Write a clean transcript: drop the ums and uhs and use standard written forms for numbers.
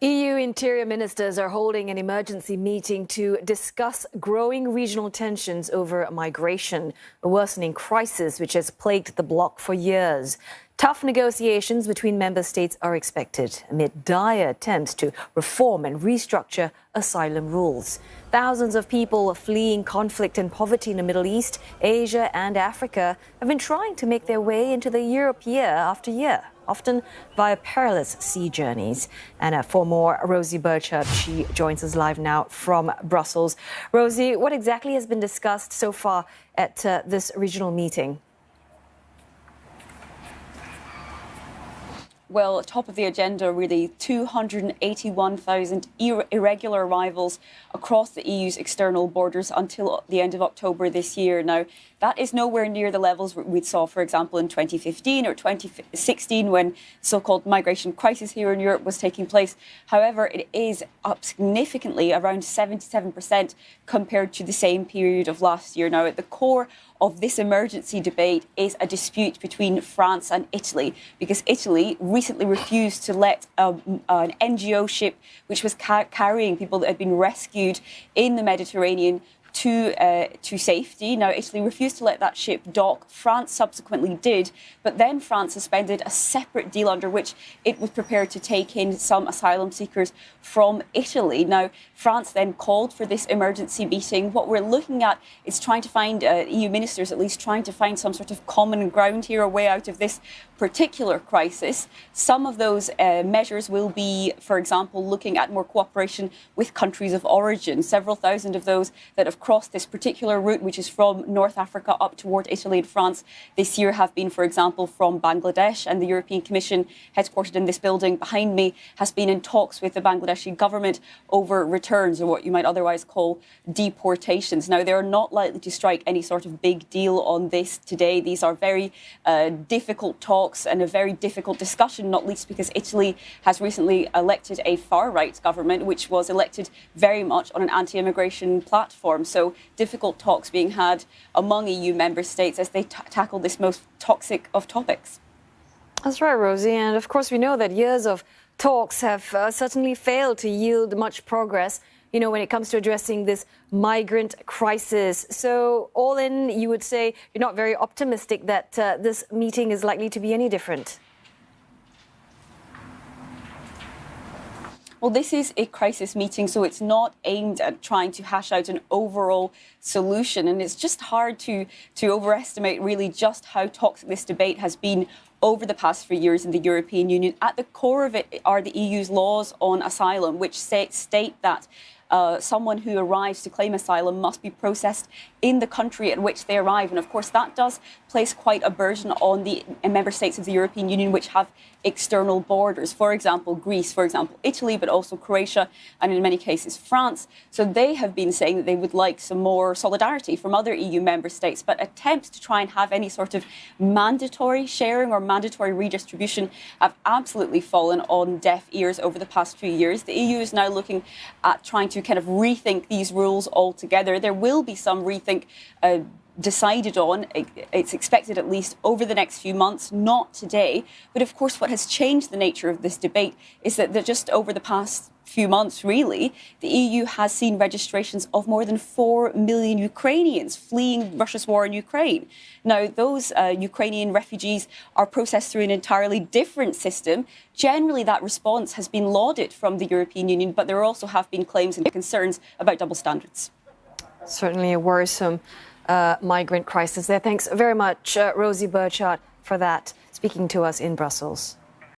EU interior ministers are holding an emergency meeting to discuss growing regional tensions over migration, a worsening crisis which has plagued the bloc for years. Tough negotiations between member states are expected amid dire attempts to reform and restructure asylum rules. Thousands of people fleeing conflict and poverty in the Middle East, Asia and Africa have been trying to make their way into Europe year after year, often via perilous sea journeys. And for more, Rosie Burchard, she joins us live now from Brussels. Rosie, what exactly has been discussed so far at this regional meeting? Well, top of the agenda, really, 281,000 irregular arrivals across the EU's external borders until the end of October this year. Now, that is nowhere near the levels we saw, for example, in 2015 or 2016 when so-called migration crisis here in Europe was taking place. However, it is up significantly, around 77% compared to the same period of last year. Now, at the core of this emergency debate is a dispute between France and Italy, because Italy recently refused to let an NGO ship which was carrying people that had been rescued in the Mediterranean to safety. Now, Italy refused to let that ship dock. France subsequently did, but then France suspended a separate deal under which it was prepared to take in some asylum seekers from Italy. Now, France then called for this emergency meeting. What we're looking at is trying to find, EU ministers at least, trying to find some sort of common ground here, a way out of this particular crisis. Some of those measures will be, for example, looking at more cooperation with countries of origin. Several thousand of those that have crossed this particular route, which is from North Africa up toward Italy and France this year, have been, for example, from Bangladesh. And the European Commission, headquartered in this building behind me, has been in talks with the Bangladeshi government over returns, or what you might otherwise call deportations. Now, they're not likely to strike any sort of big deal on this today. These are very difficult talks and a very difficult discussion, not least because Italy has recently elected a far-right government, which was elected very much on an anti-immigration platform. So difficult talks being had among EU member states as they tackle this most toxic of topics. That's right, Rosie. And of course, we know that years of talks have certainly failed to yield much progress, when it comes to addressing this migrant crisis. So all in, you would say you're not very optimistic that this meeting is likely to be any different. Well, this is a crisis meeting, so it's not aimed at trying to hash out an overall solution. And it's just hard to overestimate really just how toxic this debate has been over the past 3 years in the European Union. At the core of it are the EU's laws on asylum, which state that someone who arrives to claim asylum must be processed in the country at which they arrive. And of course, that does place quite a burden on the member states of the European Union which have external borders. For example, Greece, for example, Italy, but also Croatia, and in many cases, France. So they have been saying that they would like some more solidarity from other EU member states. But attempts to try and have any sort of mandatory sharing or mandatory redistribution have absolutely fallen on deaf ears over the past few years. The EU is now looking at trying to kind of rethink these rules altogether. There will be some rethink decided on. It's expected at least over the next few months, not today. But of course, what has changed the nature of this debate is that just over the past few months, really, the EU has seen registrations of more than 4 million Ukrainians fleeing Russia's war in Ukraine. Now, those Ukrainian refugees are processed through an entirely different system. Generally, that response has been lauded from the European Union, but there also have been claims and concerns about double standards. Certainly a worrisome migrant crisis there. Thanks very much, Rosie Burchard, for that, speaking to us in Brussels.